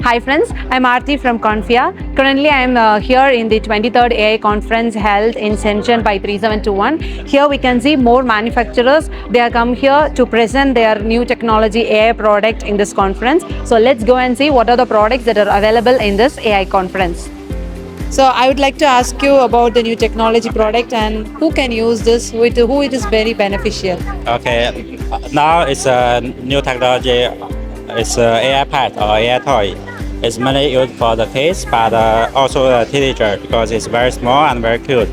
Hi friends, I'm Aarti from Confia. Currently I'm here in the 23rd AI conference held in Shenzhen by 3721. Here we can see more manufacturers. They are come here to present their new technology AI product in this conference. So let's go and see what are the products that are available in this AI conference. So I would like to ask you about the new technology product and who can use this, with who it is very beneficial. Okay, now it's a new technology. It's a AI pad or AI toy. It's mainly used for the kids, but also the teenager because it's very small and very cute.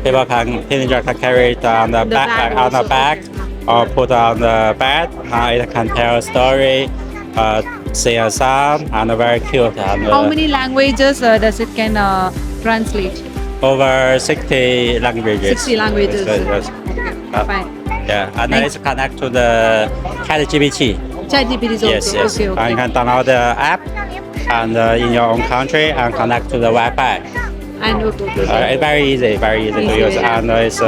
Teenager can carry it on the back, on the back, or put on the bed. It can tell a story, sing a song, and very cute. And, How many languages does it can translate? Over 60 languages. 60 languages. Yes. Okay, fine. Yeah, and then it's connect to the ChatGPT. ChatGPT is also. Yes, yes. Okay, okay. And you can download the app and in your own country and connect to the Wi-Fi. And okay. It's very easy to use, and it's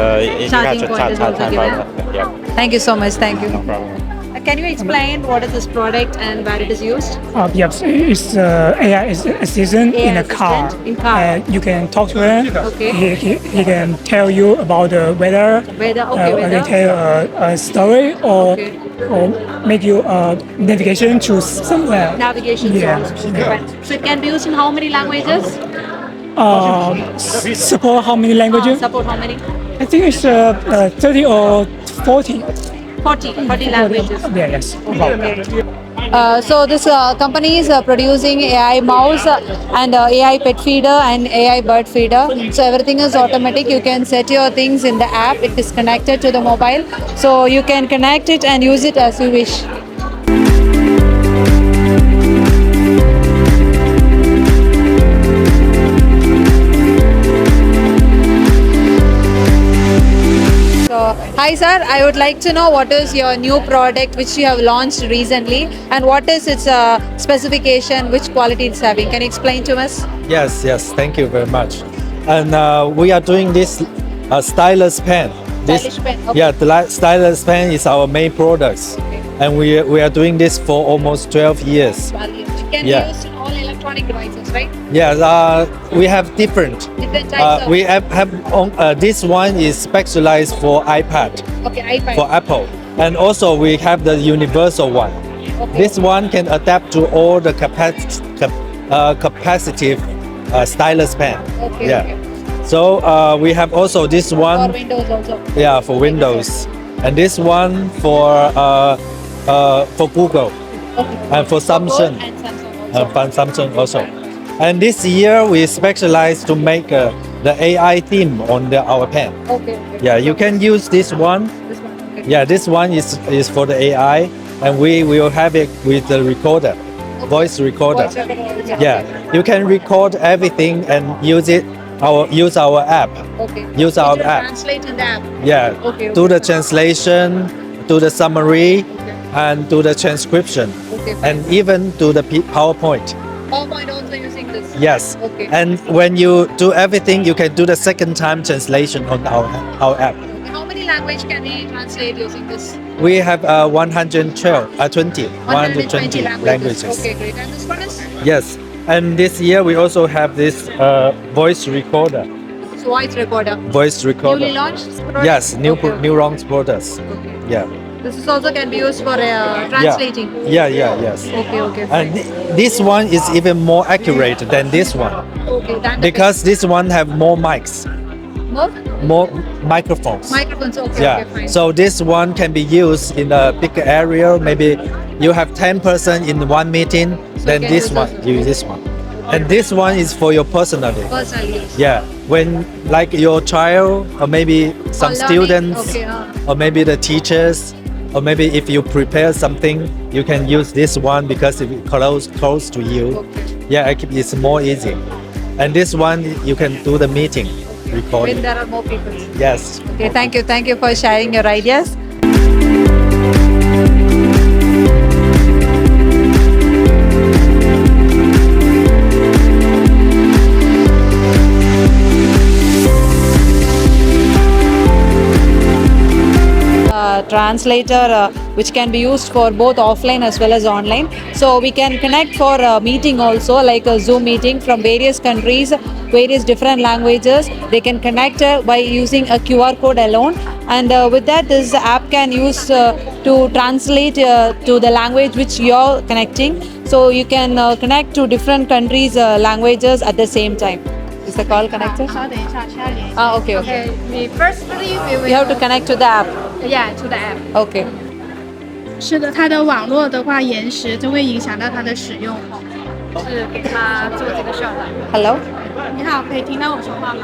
Charging point is also given. Yeah. Thank you so much. Thank you. No problem. Can you explain what is this product and where it is used? Yes, it's AI assistant in a car. In car. You can talk to him. Okay. He can tell you about the weather. Weather, okay, Or weather. can tell a story or Okay. or make you navigation to somewhere. Navigation Yeah. source. Right. So it can be used in how many languages? Support how many languages? Support how many? I think it's 30 or 40. 40 languages. Yeah, yes. So this company is producing AI mouse and AI pet feeder and AI bird feeder. So everything is automatic. You can set your things in the app. It is connected to the mobile. So you can connect it and use it as you wish. Hi sir, I would like to know what is your new product which you have launched recently and what is its specification, which quality it's having. Can you explain to us? Yes, thank you very much. And we are doing this stylus pen. Stylish pen, okay. Yeah, the stylus pen is our main products. And we are doing this for almost 12 years. It can Yeah. be used in all electronic devices, right? Yeah, we have different. Different types of. We have this one is specialized for iPad, Okay, iPad. for Apple. And also we have the universal one. Okay. This one can adapt to all the capacitive stylus pen. Okay, Yeah. okay. So we have also this For one, Windows also. yeah, for Windows, and this one for Google Okay. and for Samsung, And Samsung also. from Samsung also. And this year we specialize to make the AI theme on our pen. Okay. Yeah, you can use this one. This one. Okay. Yeah, this one is for the AI, and we will have it with the recorder, voice recorder. Yeah, you can record everything and use our app. Okay. Use our It will app. translate in the app. Yeah, Okay, do okay. the translation, do the summary, and do the transcription, Okay. and even do the PowerPoint. PowerPoint also using this. Yes. Okay. And when you do everything, you can do the second time translation on our app. How many language can we translate using this? We have 120 languages. Okay, great. And this one is? Yes. And this year we also have this voice recorder. It's voice recorder. Voice recorder. Newly launched? Product? Yes, Okay. new launch products. Okay. Yeah. This is also can be used for translating. Yes. Okay. And this one is even more accurate than this one Okay. Then because this one have more mics, more microphones. microphones. Okay. Yeah. Okay, fine. So this one can be used in a bigger area. Maybe you have 10 person in one meeting, then you can this use one, this one. use this one. And this one is for your personally. personal use. Yeah. When like your child or maybe some learning, students okay, or maybe the teachers or maybe if you prepare something, you can use this one because it's close to you. Okay. Yeah, it's more easy. And this one you can do the meeting recording. When there are more people. Yes. Okay, thank you. Thank you for sharing your ideas. translator which can be used for both offline as well as online. So we can connect for a meeting also, like a Zoom meeting from various countries, various different languages. They can connect by using a QR code alone, and with that this app can use to translate to the language which you're connecting. So you can connect to different countries languages at the same time. Is the call connected? 稍等一下，需要连线。 Okay. Okay, we firstly we will. You have to connect to the app. Yeah, to the app. Okay. 是的，它的网络的话延时就会影响到它的使用。是给它做这个 share 的。 Hello. 你好，可以听到我说话吗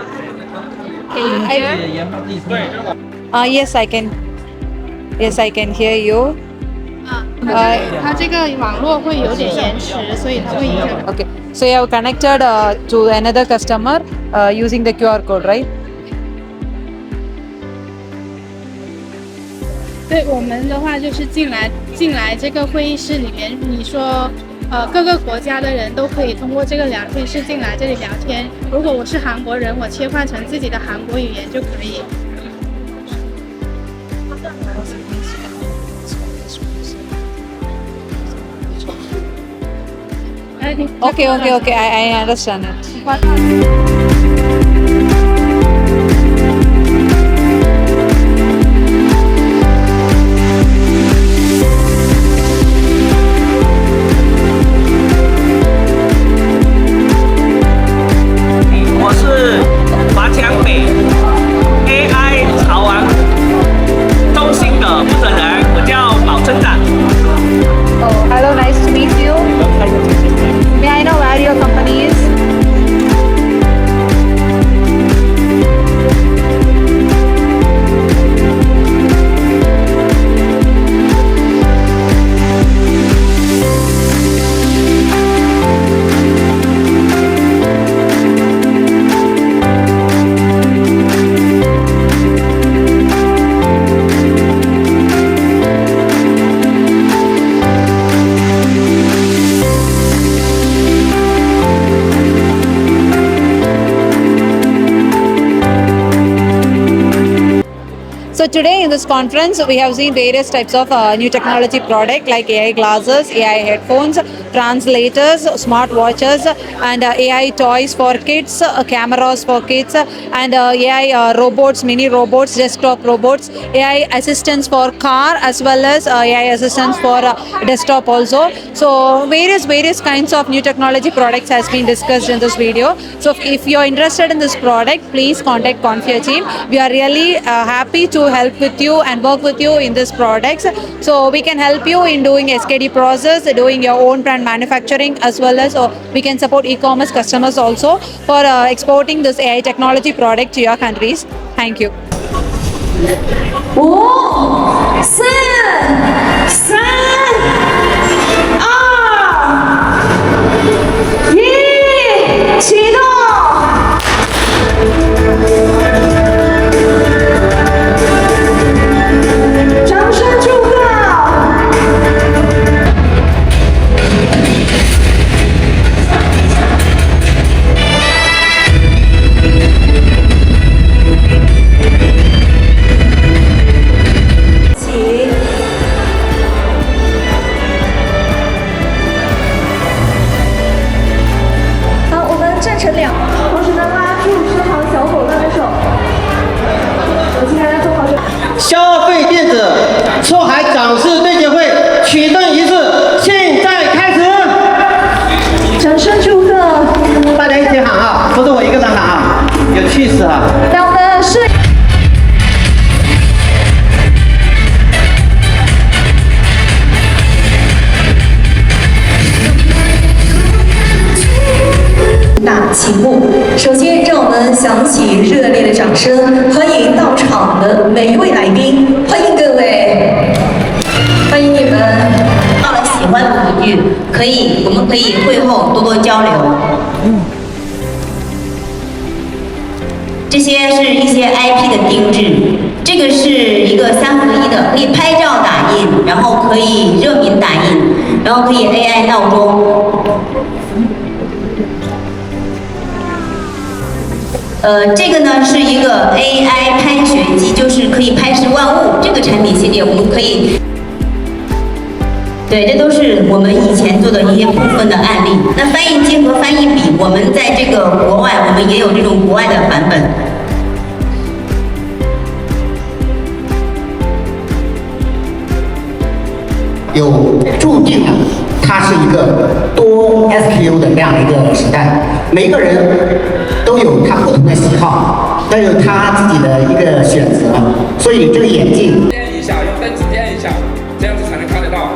？Can you hear? Yes, I can. Yes, I can hear you. 它这个网络会有点延迟，所以它会影响。 Okay. So you have connected to another customer using the QR code, right? 对我们的话就是进来这个会议室里面，你说各个国家的人都可以通过这个聊天室进来这里聊天。如果我是韩国人，我切换成自己的韩国语言就可以。 Okay. I understand it. AI 潮玩中心的负责人，我叫宝村长。 Oh, hello, nice to meet you. May I know where your company is? So today in this conference, we have seen various types of new technology product like AI glasses, AI headphones, translators, smart watches, and AI toys for kids, cameras for kids, and AI robots, mini robots, desktop robots, AI assistants for car as well as AI assistants for desktop also. So various kinds of new technology products has been discussed in this video. So if you are interested in this product, please contact Confia team. We are really happy to help with you and work with you in these products. So we can help you in doing SKD process, doing your own brand manufacturing, as well as we can support e-commerce customers also for exporting this AI technology product to your countries. Thank you. 5、4、3、2、1，启动！掌声祝贺！好，我们站成两，同时呢拉住身旁小伙伴的手。我接下来做好准备。消费电子出海展示对接会启动仪式现在开始，掌声祝贺！大家一起喊啊，不是我一个人喊啊，有气势啊！让我们摄影。大启幕，首先让我们响起热烈的掌声，欢迎到场的每一位来宾，欢迎各位，欢迎你们。到了喜欢的文具，我们可以会后多多交流。这些是一些 IP 的定制，这个是一个3合1的，可以拍照打印，然后可以热敏打印，然后可以 AI 闹钟。这个呢是一个 AI 拍学机，就是可以拍摄万物。这个产品系列我们可以。对，这都是我们以前做的一些部分的案例。那翻译机和翻译笔，我们在这个国外，我们也有这种国外的版本。有注定了，它是一个多 SKU 的这样的一个时代，每个人都有他不同的喜好，都有他自己的一个选择，所以这个眼镜。点一下，用灯指点一下，这样子才能看得到。